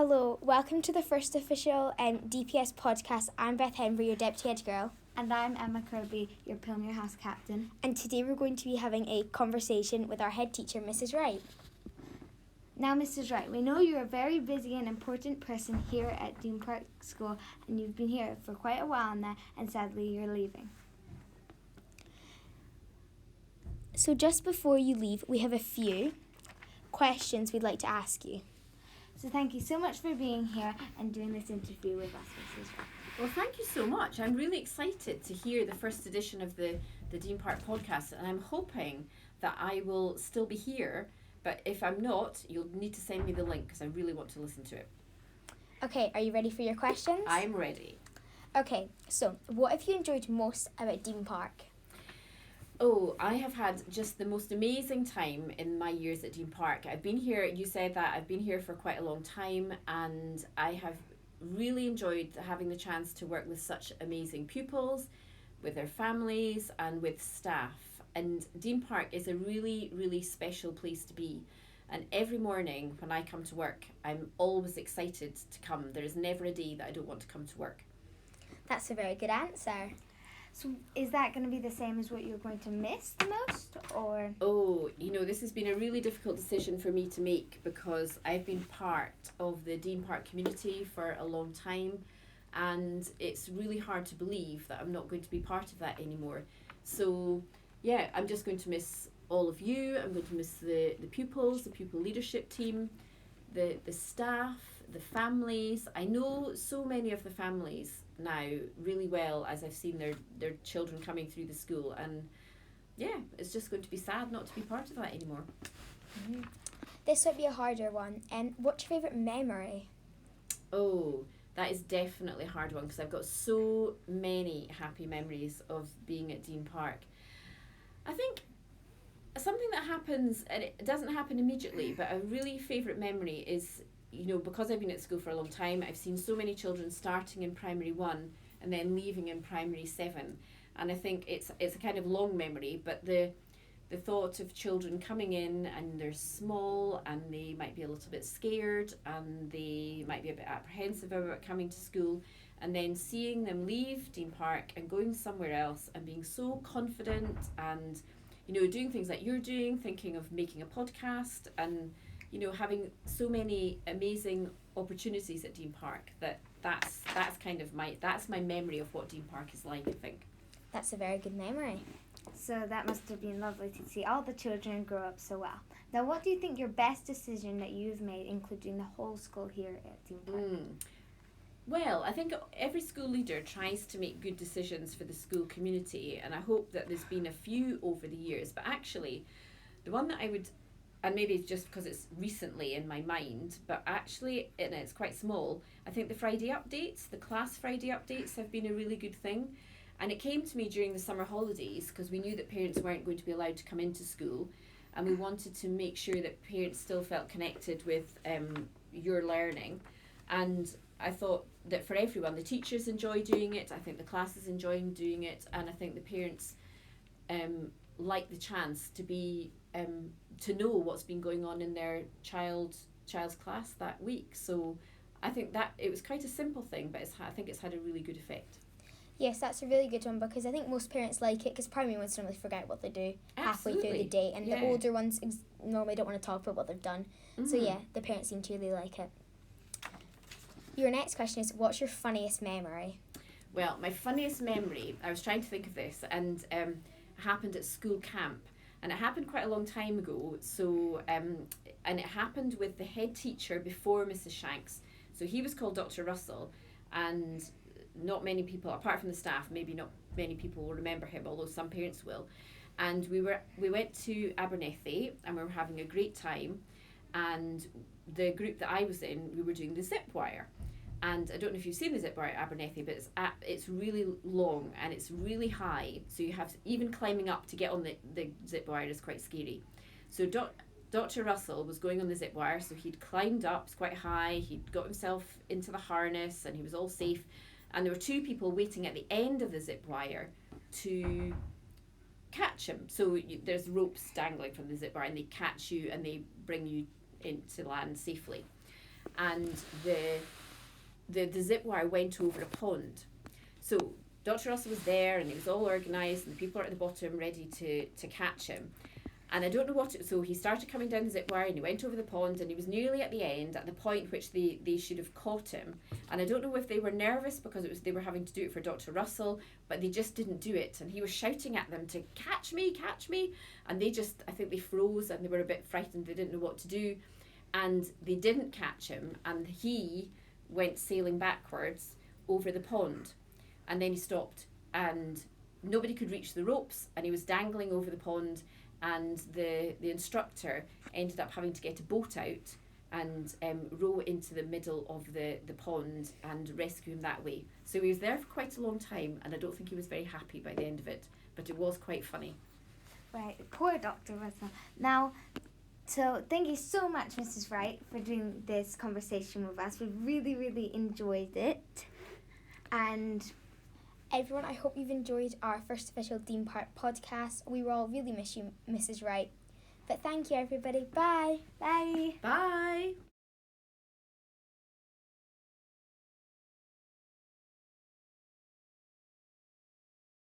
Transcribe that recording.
Hello, welcome to the first official DPS podcast. I'm Beth Henry, your deputy head girl. And I'm Emma Kirby, your Pilmer House captain. And today we're going to be having a conversation with our head teacher, Mrs. Wright. Now, Mrs. Wright, we know you're a very busy and important person here at Dean Park School, and you've been here for quite a while now, and sadly you're leaving. So just before you leave, we have a few questions we'd like to ask you. So thank you so much for being here and doing this interview with us, Mrs. Wright. Well, thank you so much. I'm really excited to hear the first edition of the Dean Park Podcast, and I'm hoping that I will still be here, but if I'm not, you'll need to send me the link because I really want to listen to it. Okay, are you ready for your questions? I'm ready. Okay, so what have you enjoyed most about Dean Park? Oh, I have had just the most amazing time in my years at Dean Park. I've been here, you said that, I've been here for quite a long time, and I have really enjoyed having the chance to work with such amazing pupils, with their families and with staff. And Dean Park is a really, really special place to be. And every morning when I come to work, I'm always excited to come. There is never a day that I don't want to come to work. That's a very good answer. So is that going to be the same as what you're going to miss the most, or? Oh, this has been a really difficult decision for me to make because I've been part of the Dean Park community for a long time, and it's really hard to believe that I'm not going to be part of that anymore. So yeah, I'm just going to miss all of you. I'm going to miss the pupils, the pupil leadership team, the staff, the families. I know so many of the families now really well as I've seen their children coming through the school, and yeah, it's just going to be sad not to be part of that anymore. Mm-hmm. This might be a harder one. What's your favourite memory? Oh, that is definitely a hard one because I've got so many happy memories of being at Dean Park. I think something that happens, and it doesn't happen immediately, but a really favourite memory is, because I've been at school for a long time, I've seen so many children starting in primary 1 and then leaving in primary 7. And I think it's a kind of long memory, but the thought of children coming in and they're small and they might be a little bit scared and they might be a bit apprehensive about coming to school, and then seeing them leave Dean Park and going somewhere else and being so confident and, doing things like you're doing, thinking of making a podcast and, having so many amazing opportunities at Dean Park, that's my memory of what Dean Park is like, I think. That's a very good memory. So that must have been lovely to see all the children grow up so well. Now, what do you think your best decision that you've made, including the whole school here at Dean Park? Well, I think every school leader tries to make good decisions for the school community, and I hope that there's been a few over the years. But actually, the one that I would, and maybe it's just because it's recently in my mind, but actually, and it's quite small, I think the class Friday updates have been a really good thing. And it came to me during the summer holidays because we knew that parents weren't going to be allowed to come into school, and we wanted to make sure that parents still felt connected with your learning. And I thought that for everyone, the teachers enjoy doing it, I think the classes enjoying doing it, and I think the parents like the chance to be to know what's been going on in their child's class that week. So I think that it was quite a simple thing, but I think it's had a really good effect. Yes, that's a really good one because I think most parents like it because primary ones normally forget what they do halfway through the day, and the older ones normally don't want to talk about what they've done. Mm-hmm. So yeah, the parents seem to really like it. Your next question is, what's your funniest memory? Well, my funniest memory, I was trying to think of this, and happened at school camp. And it happened quite a long time ago, so and it happened with the head teacher before Mrs. Shanks. So he was called Dr. Russell, and not many people, apart from the staff, maybe not many people will remember him, although some parents will. And we went to Abernethy, and we were having a great time, and the group that I was in, we were doing the zip wire. And I don't know if you've seen the zip wire at Abernethy, but it's really long and it's really high. So you have to, even climbing up to get on the zip wire is quite scary. So Dr. Russell was going on the zip wire, so he'd climbed up, it's quite high, he'd got himself into the harness and he was all safe. And there were two people waiting at the end of the zip wire to catch him. So there's ropes dangling from the zip wire and they catch you and they bring you into land safely. and the zip wire went over a pond. So Dr. Russell was there, and he was all organised, and the people are at the bottom ready to catch him. And I don't know so he started coming down the zip wire, and he went over the pond, and he was nearly at the end, at the point which they should have caught him. And I don't know if they were nervous because they were having to do it for Dr. Russell, but they just didn't do it. And he was shouting at them to catch me. And I think they froze, and they were a bit frightened. They didn't know what to do. And they didn't catch him, and he went sailing backwards over the pond. And then he stopped, and nobody could reach the ropes, and he was dangling over the pond. And the instructor ended up having to get a boat out and row into the middle of the pond and rescue him that way. So he was there for quite a long time, and I don't think he was very happy by the end of it, but it was quite funny. Right, poor Dr. Russell. Now, so thank you so much, Mrs. Wright, for doing this conversation with us. We really, really enjoyed it. And everyone, I hope you've enjoyed our first official Dean Park podcast. We will all really miss you, Mrs. Wright. But thank you, everybody. Bye. Bye. Bye.